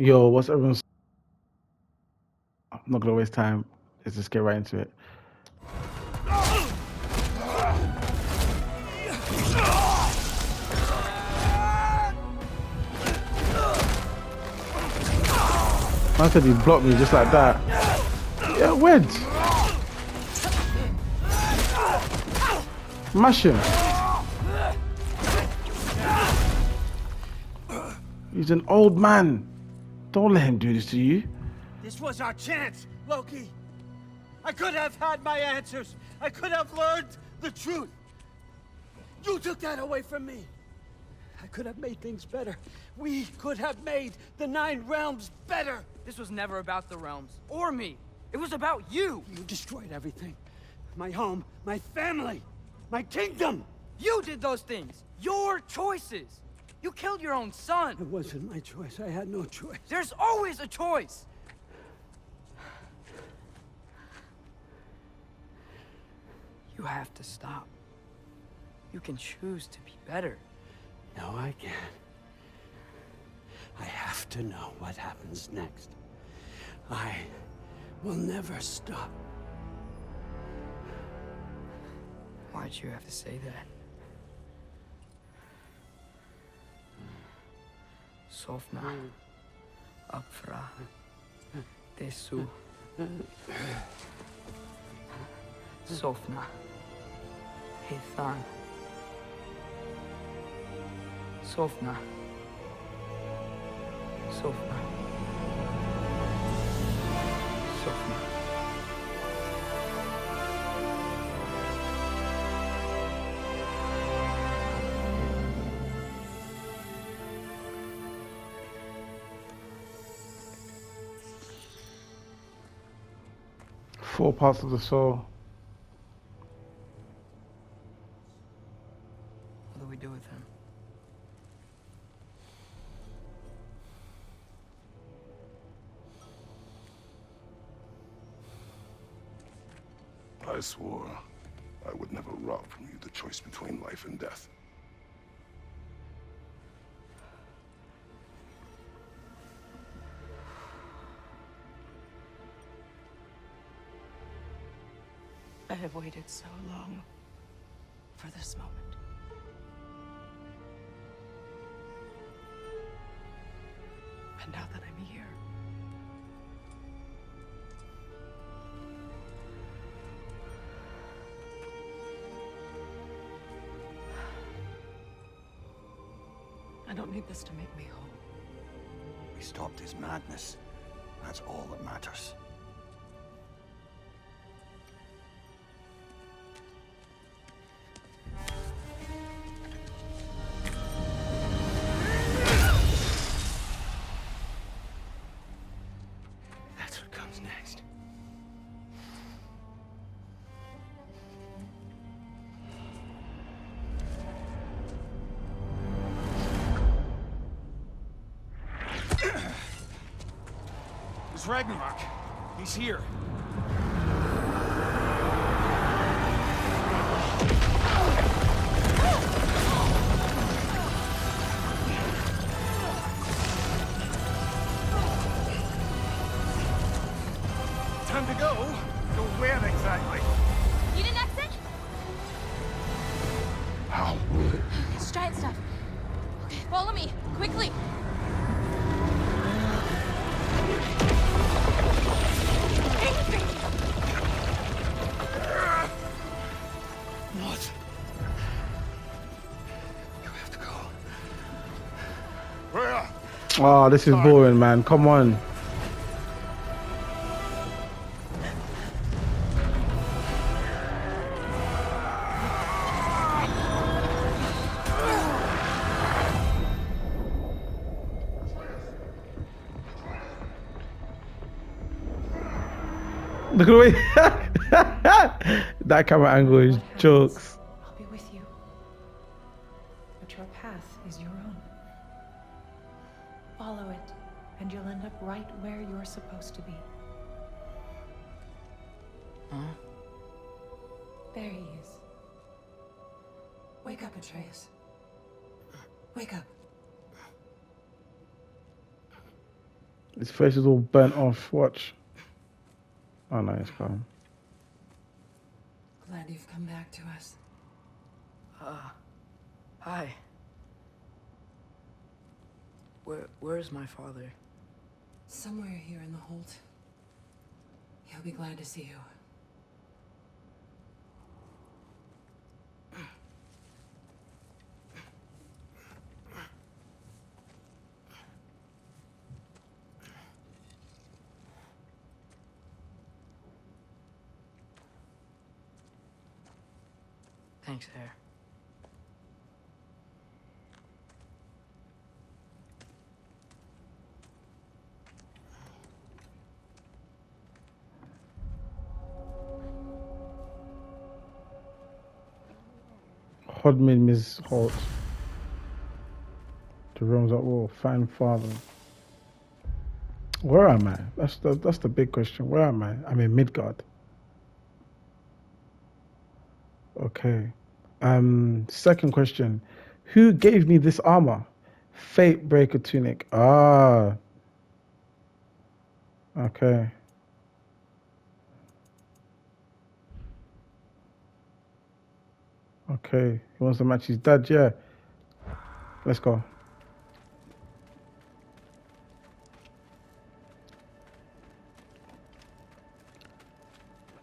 Yo, what's everyone's? I'm not gonna waste time. Let's just get right into it. Man said he blocked me just like that. Yeah, wed. Mash him. He's an old man. Don't let him do this to you. This was our chance, Loki. I could have had my answers. I could have learned the truth. You took that away from me. I could have made things better. We could have made the Nine Realms better. This was never about the realms, or me. It was about you. You destroyed everything. My home, my family, my kingdom. You did those things. Your choices. You killed your own son. It wasn't my choice. I had no choice. There's always a choice. You have to stop. You can choose to be better. No, I can't. I have to know what happens next. I will never stop. Why'd you have to say that? Sofna. Apfra. Desu. Sofna. Hithan. Sofna. Sofna. Sofna. Four parts of the soul. What do we do with him? I swore I would never rob from you the choice between life and death. I have waited so long for this moment. And now that I'm here, I don't need this to make me whole. We stopped his madness. That's all that matters. That's what comes next. It's Ragnarök. He's here. Time to go. Go where exactly? Need an exit? How? It's giant stuff. Okay, follow me, quickly. What? You have to go. Where? Oh, this is boring, man. Come on. Look at the way that camera angle is What happens, jokes. I'll be with you. But your path is your own. Follow it, and you'll end up right where you're supposed to be. Huh? There he is. Wake up, Atreus. Wake up. His face is all burnt off. Watch. Oh no, it's calm. Glad you've come back to us. Hi. Where's my father? Somewhere here in the Holt. He'll be glad to see you. Thanks, Hare. Hodman Ms. Holt. The realms at war. Find father. Where am I? That's the big question. Where am I? I'm in Midgard. Okay. Second question. Who gave me this armor? Fate Breaker tunic. Ah. Okay. Okay. He wants to match his dad, yeah. Let's go.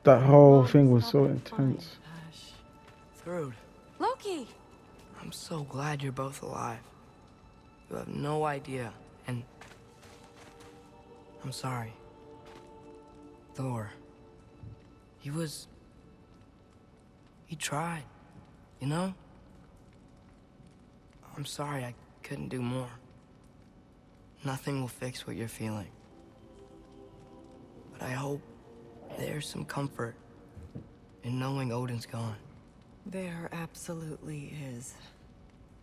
That whole thing was so intense. Hush. Thrud, Loki! I'm so glad you're both alive. You have no idea, and I'm sorry. Thor. He tried, you know? I'm sorry I couldn't do more. Nothing will fix what you're feeling. But I hope there's some comfort in knowing Odin's gone. There absolutely is.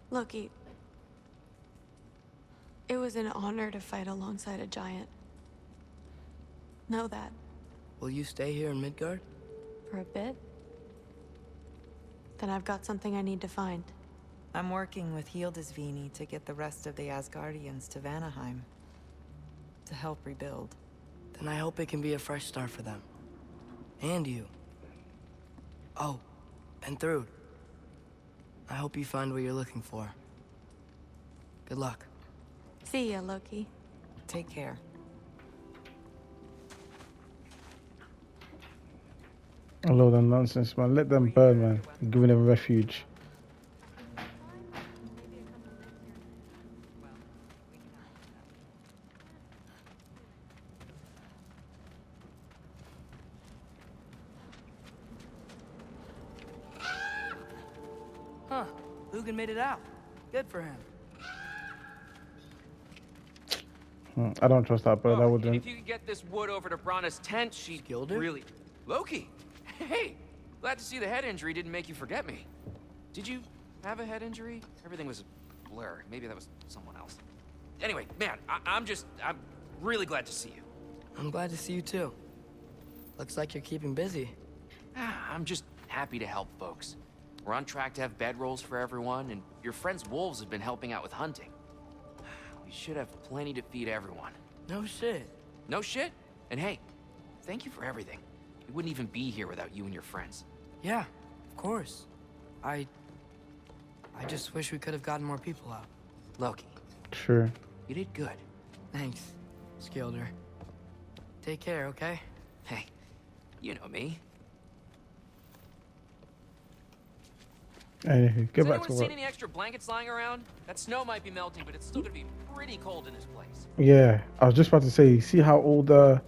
Loki, it was an honor to fight alongside a giant. Know that. Will you stay here in Midgard? For a bit. Then I've got something I need to find. I'm working with Hildisvini to get the rest of the Asgardians to Vanaheim. To help rebuild. Then I hope it can be a fresh start for them. And you. Oh, and Thrud. I hope you find what you're looking for. Good luck. See ya, Loki. Take care. I love that nonsense, man. Let them burn, man. I'm giving them refuge. Huh. Lugan made it out. Good for him. I don't trust that bird. I And wouldn't. if you could get this wood over to Brana's tent, she'd Skilder? really... Loki! Hey! Glad to see the head injury didn't make you forget me. Did you have a head injury? Everything was a blur. Maybe that was someone else. Anyway, man, I'm really glad to see you. I'm glad to see you too. Looks like you're keeping busy. I'm just happy to help folks. We're on track to have bedrolls for everyone, and your friend's wolves have been helping out with hunting. We should have plenty to feed everyone. No shit. No shit? And hey, thank you for everything. We wouldn't even be here without you and your friends. Yeah, of course. I just wish we could have gotten more people out. Loki, Sure. you did good. Thanks, Skilder. Take care, okay? Hey, you know me. Anywho, get Has back anyone to seen work. any extra blankets lying around? That snow might be melting, but it's still gonna be pretty cold in this place. Yeah, I was just about to say, see how all the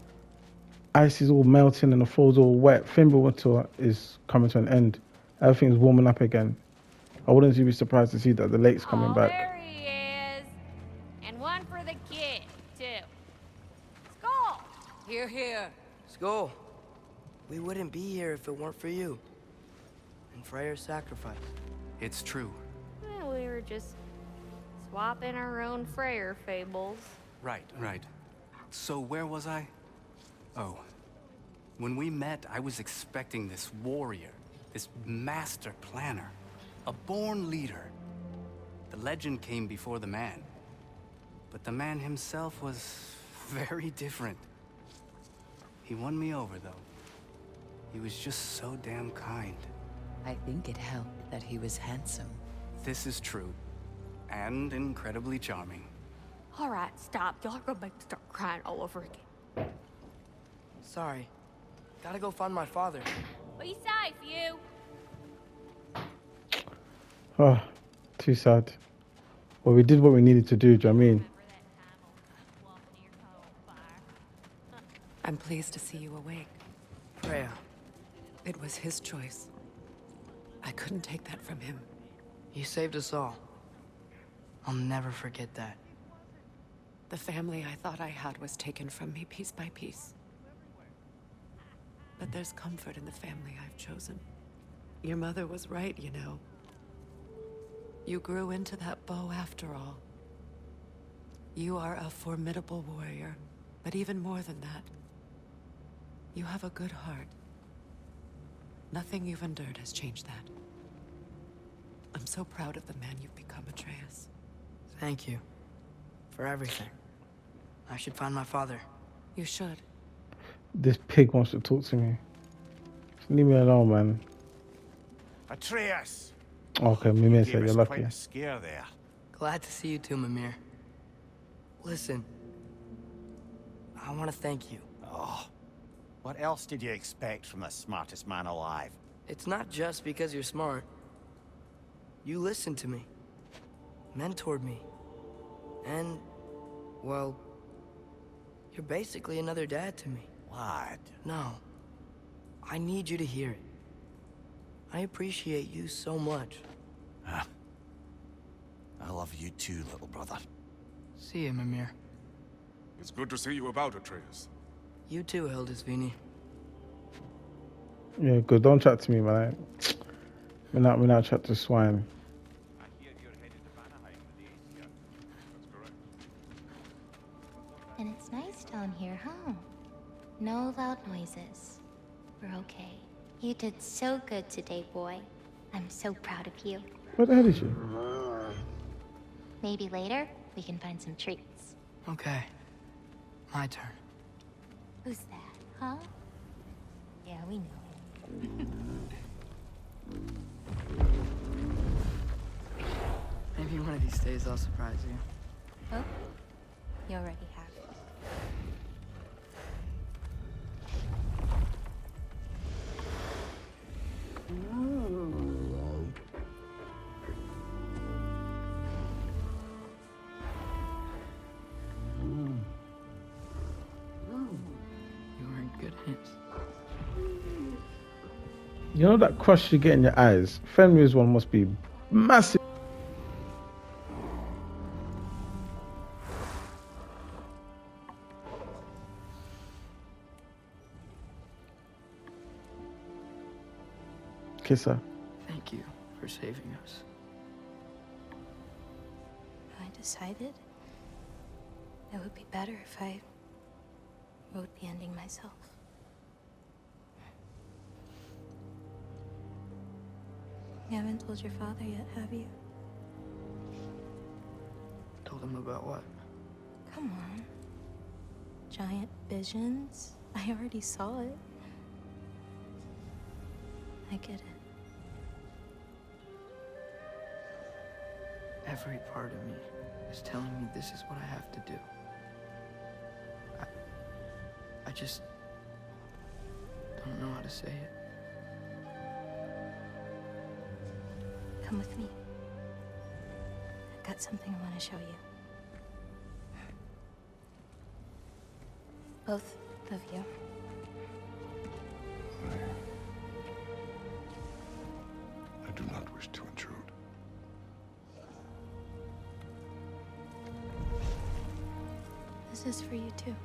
ice is all melting and the floor's all wet? Fimbulwinter is coming to an end. Everything's warming up again. I wouldn't be surprised to see that the lake's coming back. There he is. And one for the kid, too. Skull! Here, here. Skull, we wouldn't be here if it weren't for you. And Freyr's sacrifice. It's true. We were just swapping our own Freyr fables. Right. So where was I? Oh. When we met, I was expecting this warrior, this master planner, a born leader. The legend came before the man. But the man himself was Very different. He won me over, though. He was just so damn kind. I think it helped that he was handsome. This is true. And incredibly charming. All right, stop. Y'all are gonna make me start crying all over again. Sorry. Gotta go find my father. Be safe, you. Oh, too sad. Well, we did what we needed to do, do you know what I mean? I'm pleased to see you awake. Freya. It was his choice. I couldn't take that from him. You saved us all. I'll never forget that. The family I thought I had was taken from me piece by piece. But there's comfort in the family I've chosen. Your mother was right, you know. You grew into that bow after all. You are a formidable warrior, but even more than that, you have a good heart. Nothing you've endured has changed that. I'm so proud of the man you've become, Atreus. Thank you. For everything. I should find my father. You should. This pig wants to talk to me. Just leave me alone, man. Atreus! Okay, Mimir said Gave you're us lucky. quite a scare there. Glad to see you too, Mimir. Listen. I want to thank you. Oh, what else did you expect from the smartest man alive? It's not just because you're smart. You listened to me. Mentored me. And, well, you're basically another dad to me. Lad. No. I need you to hear it. I appreciate you so much. I love you too, little brother. See you, Mimir. It's good to see you about, Atreus. You too, Hildisvini. Yeah, good. Don't chat to me, man. We're not chat to swine. I hear you're headed to Vanaheim with the Aesir. That's correct. And it's nice down here, huh? No loud noises. We're okay. You did so good today, boy. I'm so proud of you. What the hell is she? Maybe later, we can find some treats. Okay. My turn. Who's that, huh? Yeah, we know. Maybe one of these days I'll surprise you. Oh, you already have. You are in good hands. You know that crush you get in your eyes? Fenrir's one must be massive. Kiss her. Thank you for saving us. I decided it would be better if I wrote the ending myself. You haven't told your father yet, have you? Told him about what? Come on. Giant visions? I already saw it. I get it. Every part of me is telling me this is what I have to do. I just don't know how to say it. Come with me. I've got something I want to show you. Both of you. I do not wish to intrude. This is for you too.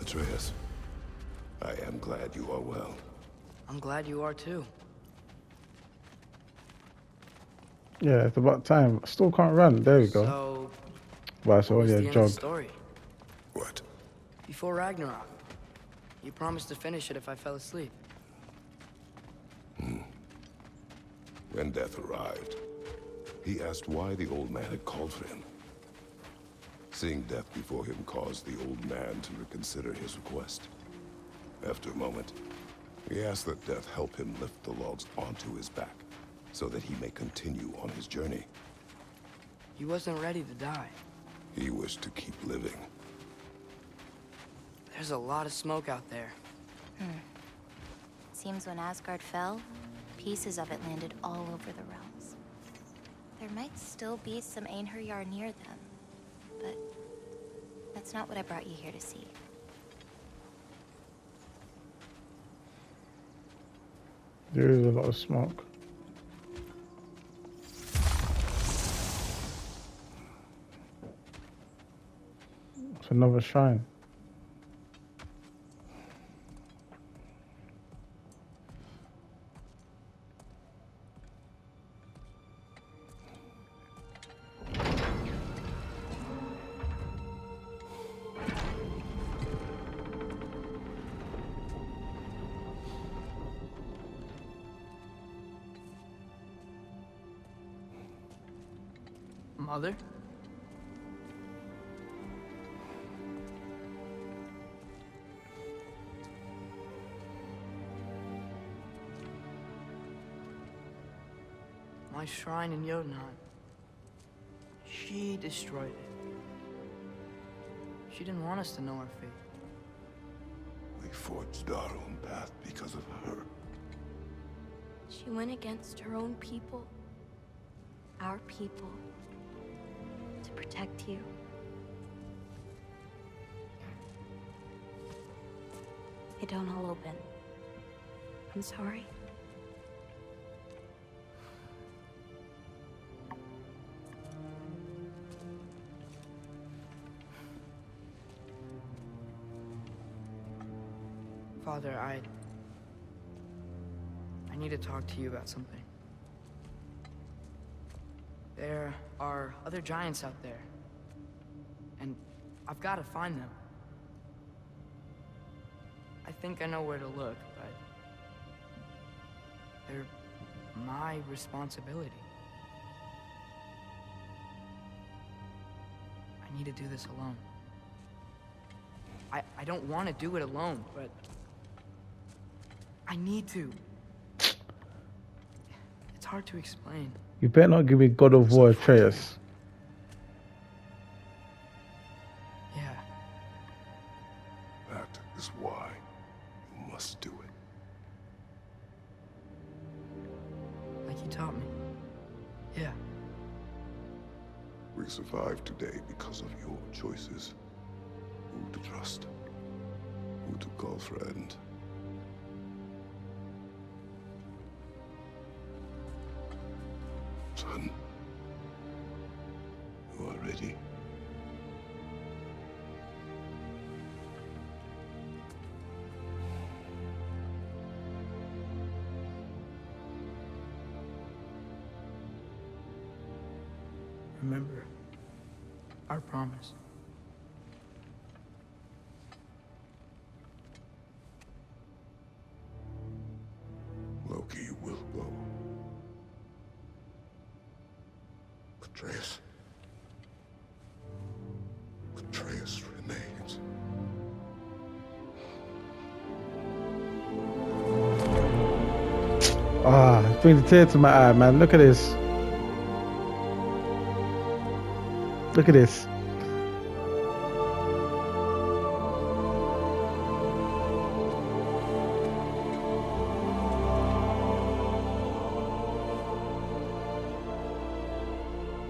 Atreus, I am glad you are well. I'm glad you are too. Yeah, it's about time. I still can't run. There we go. So, Well, it's what was only the a end of the jog. story? What? Before Ragnarok. You promised to finish it if I fell asleep. When death arrived, he asked why the old man had called for him. Seeing death before him caused the old man to reconsider his request. After a moment, he asked that death help him lift the logs onto his back, so that he may continue on his journey. He wasn't ready to die. He wished to keep living. There's a lot of smoke out there. Seems when Asgard fell, pieces of it landed all over the realms. There might still be some Einherjar near them, but that's not what I brought you here to see. There is a lot of smoke. It's another shrine. Mother? My shrine in Jotunheim. She destroyed it. She didn't want us to know our fate. We forged our own path because of her. She went against her own people. Our people. To protect you. It don't all open. I'm sorry. Father, I need to talk to you about something. There are other giants out there, and I've got to find them. I think I know where to look, but they're my responsibility. I need to do this alone. I don't want to do it alone, but I need to. It's hard to explain. You better not give me God of War Atreus. Yeah. That is why you must do it. Like you taught me. Yeah. We survived today because of your choices. Who to trust, who to call friend. Son, you are ready. Remember our promise. Loki will go. Atreus. Atreus remains. It brings a tear to my eye, man. Look at this. Look at this.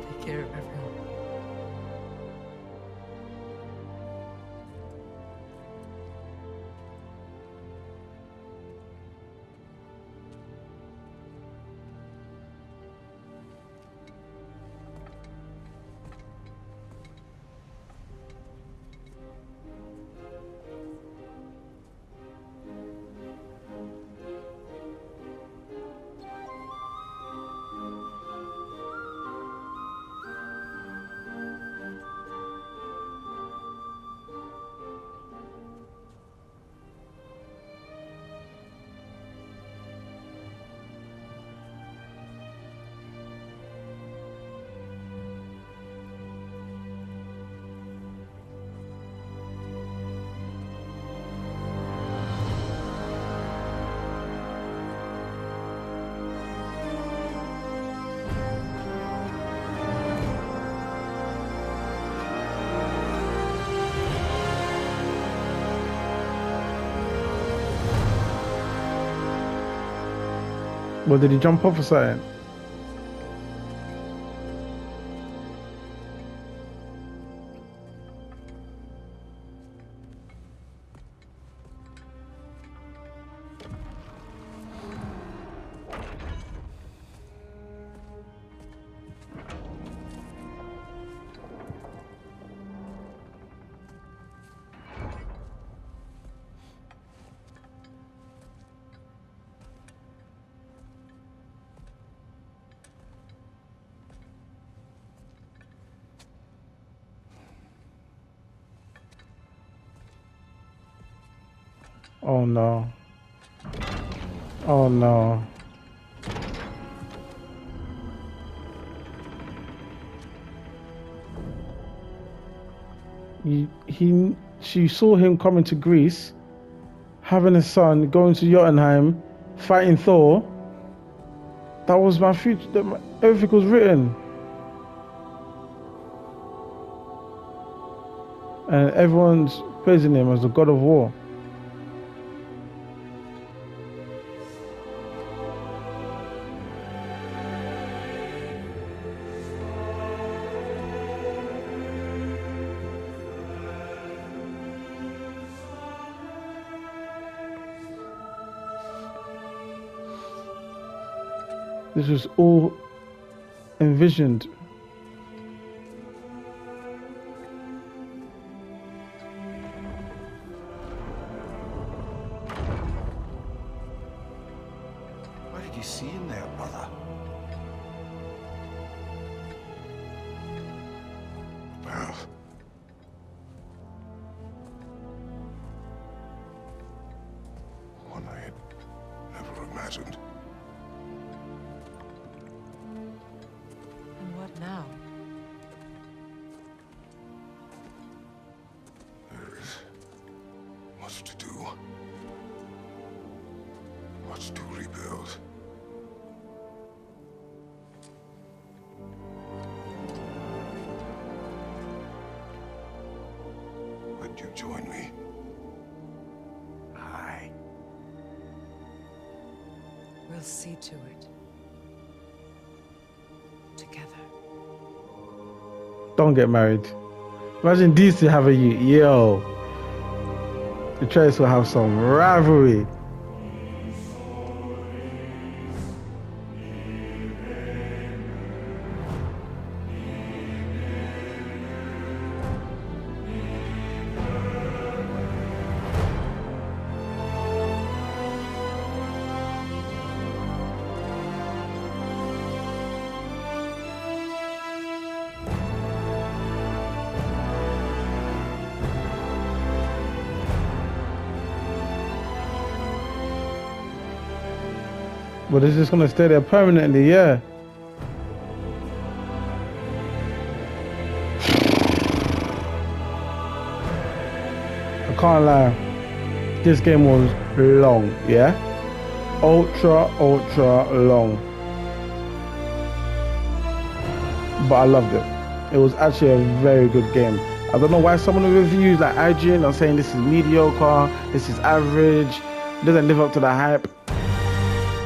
Take care of everyone. Well, did he jump off or something? Oh no. Oh no. She saw him coming to Greece, having a son, going to Jotunheim, fighting Thor. That was my future. Everything was written. And everyone's praising him as the god of war. This was all envisioned. What did you see in there, brother? Well, one I had never imagined. And what now? There is much to do. Much to rebuild. Would you join me? Aye. We'll see to it. Together. Don't get married. Imagine these two have a youth. Yo. The Trace will have some rivalry. But it's just gonna stay there permanently, yeah. I can't lie. This game was long, yeah? Ultra long. But I loved it. It was actually a very good game. I don't know why some of the reviews like IGN are saying this is mediocre, this is average, doesn't live up to the hype.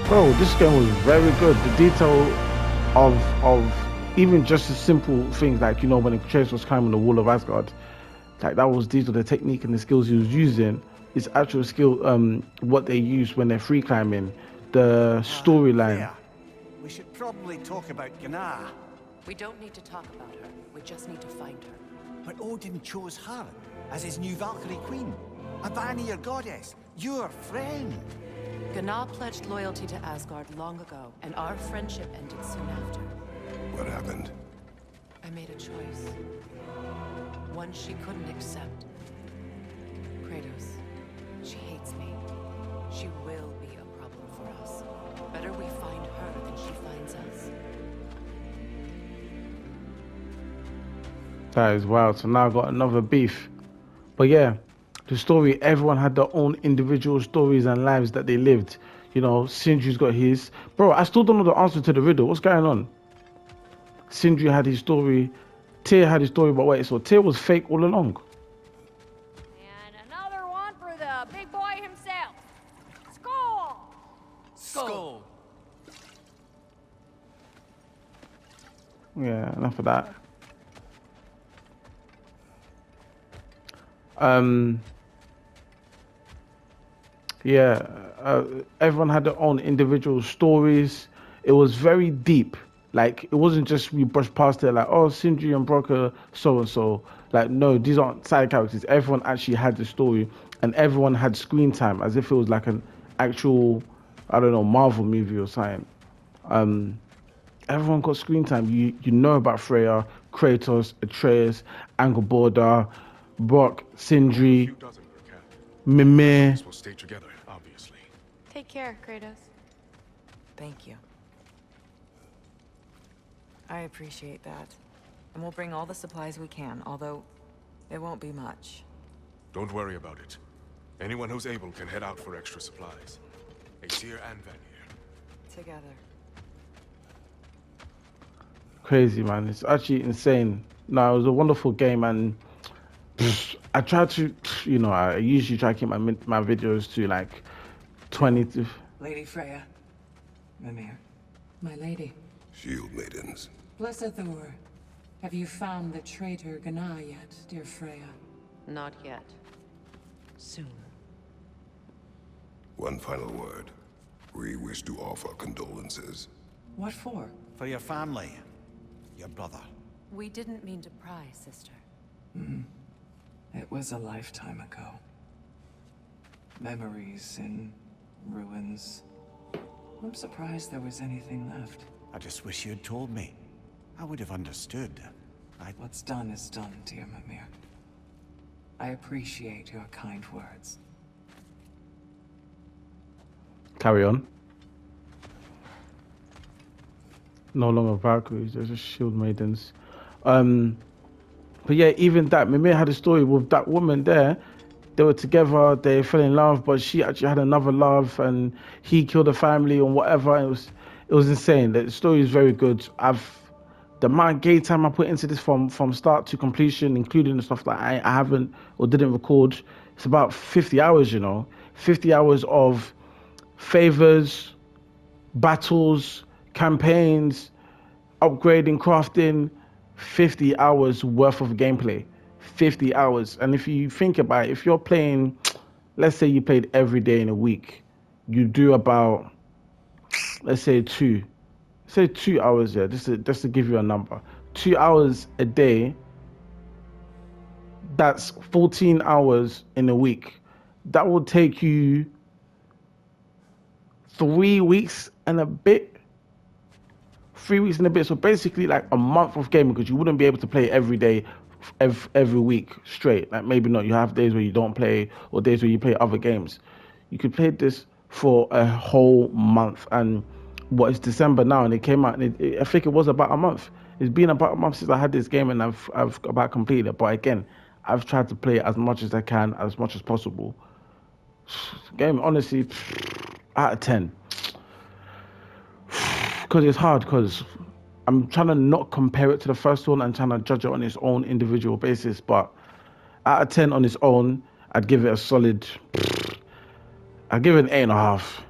Bro, this game was very good. The detail of even just the simple things like, you know, when Atreus was climbing the wall of Asgard, like these were the technique and the skills he was using. His actual skill, what they use when they're free climbing, the storyline. There. We should probably talk about Gná. We don't need to talk about her. We just need to find her. But Odin chose her as his new Valkyrie queen. A Vanir goddess. Your friend. Gná pledged loyalty to Asgard long ago, and our friendship ended soon after. What happened? I made a choice. One she couldn't accept. Kratos. She hates me. She will be a problem for us. Better we find her than she finds us. That is wild. So now I got another beef. But yeah, the story, everyone had their own individual stories and lives that they lived. You know, Sindri's got his. Bro, I still don't know the answer to the riddle. What's going on? Sindri had his story. Tyr had his story, but wait, so Tyr was fake all along. And another one for the big boy himself. Skull! Skull. Yeah, enough of that. Yeah, everyone had their own individual stories. It was very deep. Like, it wasn't just we brushed past it like, oh, Sindri and Brock are so and so. Like, no, these aren't side characters. Everyone actually had the story, and everyone had screen time as if it was like an actual, I don't know, Marvel movie or something. Everyone got screen time. You know about Freya, Kratos, Atreus, Angrboda, Brock, Sindri, Mimir. We'll stay together, obviously. Take care, Kratos. Thank you. I appreciate that. And we'll bring all the supplies we can, although it won't be much. Don't worry about it. Anyone who's able can head out for extra supplies. Aesir and Vanir. Together. Crazy, man. It's actually insane. No, it was a wonderful game, and I tried to, you know, I usually try to keep my videos to like 20 to... Lady Freya. Mimir. My lady. Shield maidens. Blessed Thor. Have you found the traitor Gná yet, dear Freya? Not yet. Soon. One final word. We wish to offer condolences. What for? For your family. Your brother. We didn't mean to pry, sister. It was a lifetime ago. Memories in ruins. I'm surprised there was anything left. I just wish you had told me. I would have understood. What's done is done, dear Mimir. I appreciate your kind words. Carry on. No longer Valkyries, there's just shield maidens. But yeah, even that, Mimir had a story with that woman there. They were together, they fell in love, but she actually had another love, and he killed her family and whatever. It was insane. The story is very good. The amount of game time I put into this from start to completion, including the stuff that I haven't or didn't record, it's about 50 hours, you know. 50 hours of favors, battles, campaigns, upgrading, crafting, 50 hours worth of gameplay. 50 hours. And if you think about it, if you're playing, let's say you played every day in a week, you do about, let's say 2 hours, yeah, just to give you a number. 2 hours a day, that's 14 hours in a week. That will take you 3 weeks and a bit. 3 weeks and a bit. So basically like a month of gaming, because you wouldn't be able to play every day, every week straight. Like maybe not. You have days where you don't play or days where you play other games. You could play this for a whole month. And what is December now, and it came out, and I think it was about a month. It's been about a month since I had this game, and I've about completed it. But again, I've tried to play as much as I can, as much as possible. Game, honestly, out of 10. Because it's hard, because I'm trying to not compare it to the first one and trying to judge it on its own individual basis. But out of 10 on its own, I'd give it a solid, I'd give it an 8.5.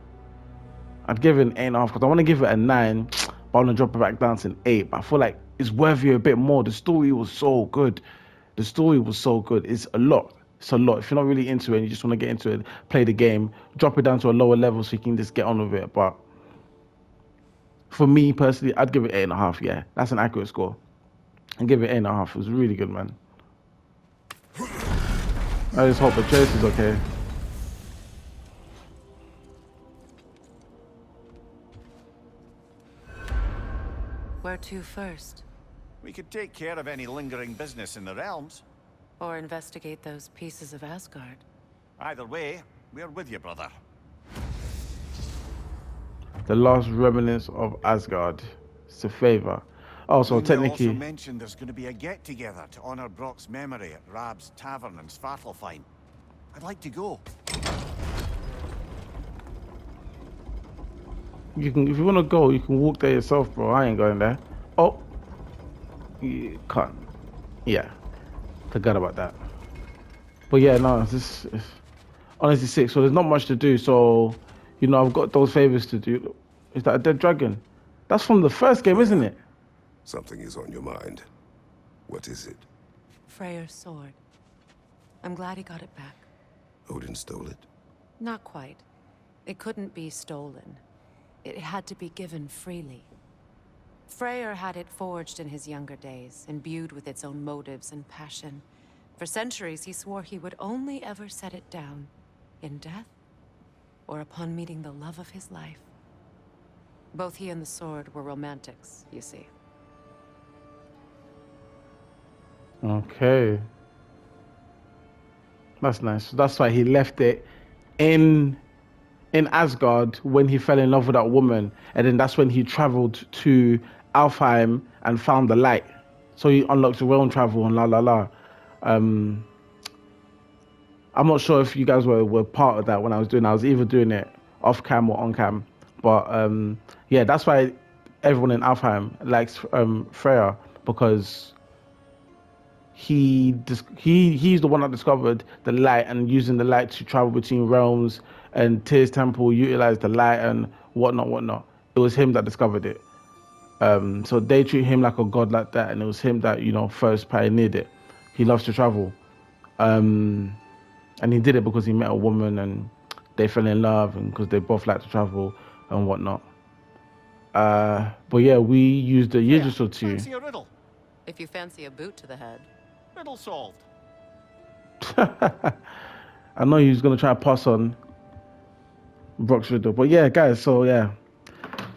I'd give it an 8.5 because I want to give it a 9, but I want to drop it back down to an 8. But I feel like it's worthy a bit more. The story was so good. It's a lot. It's a lot. If you're not really into it and you just want to get into it, play the game, drop it down to a lower level so you can just get on with it. But for me personally, I'd give it 8.5. Yeah, that's an accurate score. I'd give it 8.5. It was really good, man. I just hope the chase is okay. Where to first? We could take care of any lingering business in the realms. Or investigate those pieces of Asgard. Either way, we're with you, brother. The last remnants of Asgard. It's a favor. Also, technically... You also mentioned there's going to be a get-together to honor Brock's memory at Rab's Tavern in Svartalfheim. I'd like to go. You can, if you want to go, you can walk there yourself, bro. I ain't going there. Oh, you can't. Yeah, forgot about that. But yeah, no, it's honestly sick. So there's not much to do. So, you know, I've got those favors to do. Is that a dead dragon? That's from the first game, isn't it? Something is on your mind. What is it? Freyr's sword. I'm glad he got it back. Odin stole it? Not quite. It couldn't be stolen. It had to be given freely. Freyr had it forged in his younger days, imbued with its own motives and passion. For centuries, he swore he would only ever set it down in death or upon meeting the love of his life. Both he and the sword were romantics, you see. Okay. That's nice. That's why he left it in Asgard when he fell in love with that woman, and then that's when he traveled to Alfheim and found the light. So he unlocked the realm travel and la la la. I'm not sure if you guys were part of that when I was doing. I was either doing it off cam or on cam, but yeah, that's why everyone in Alfheim likes Freya, because he's the one that discovered the light, and using the light to travel between realms, and Tyr's temple utilized the light and whatnot. It was him that discovered it. So they treat him like a god like that, and it was him that, first pioneered it. He loves to travel. And he did it because he met a woman and they fell in love, and because they both like to travel and whatnot. But yeah, we used the Yggdrasil to... Fancy a riddle? If you fancy a boot to the head. Riddle solved. I know he was going to try to pass on Brock's riddle. But yeah, guys, so yeah.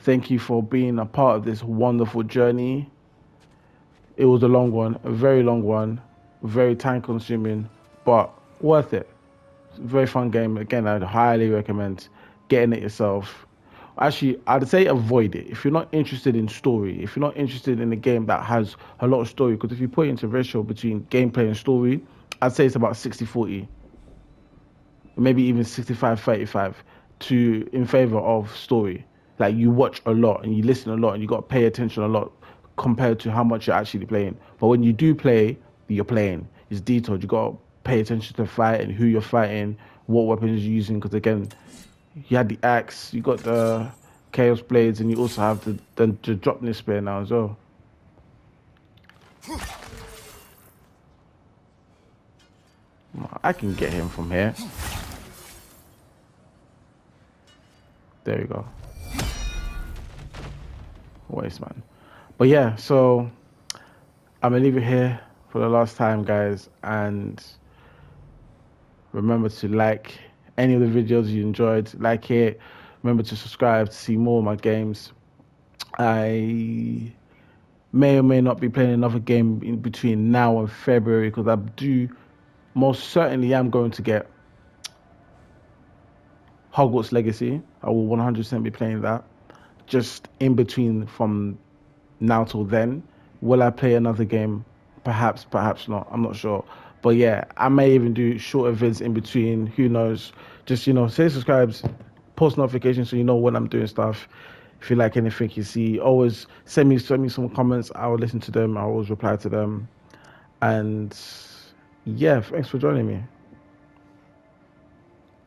Thank you for being a part of this wonderful journey. It was a long one, a very long one, very time consuming, but worth it. It's a very fun game. Again, I'd highly recommend getting it yourself. Actually, I'd say avoid it. If you're not interested in story, if you're not interested in a game that has a lot of story, because if you put it into ratio between gameplay and story, I'd say it's about 60-40. Maybe even 65-35 in favor of story. Like, you watch a lot and you listen a lot and you got to pay attention a lot compared to how much you're actually playing. But when you do play, you're playing. It's detailed. You got to pay attention to the fight and who you're fighting, what weapons you're using. Because again, you had the axe, you got the chaos blades, and you also have the Dropness spear now as well. I can get him from here. There we go. Waste, man. But yeah, so I'm gonna leave it here for the last time, guys, and remember to like any of the videos you enjoyed. Like it. Remember to subscribe to see more of my games. I may or may not be playing another game in between now and February, because I do most certainly am going to get Hogwarts Legacy. I will 100% be playing that. Just in between from now till then, will I play another game? Perhaps, perhaps not. I'm not sure. But yeah, I may even do shorter vids in between. Who knows? Just, say subscribes, post notifications so you know when I'm doing stuff. If you like anything you see, always send me some comments. I will listen to them. I always reply to them. And yeah, thanks for joining me.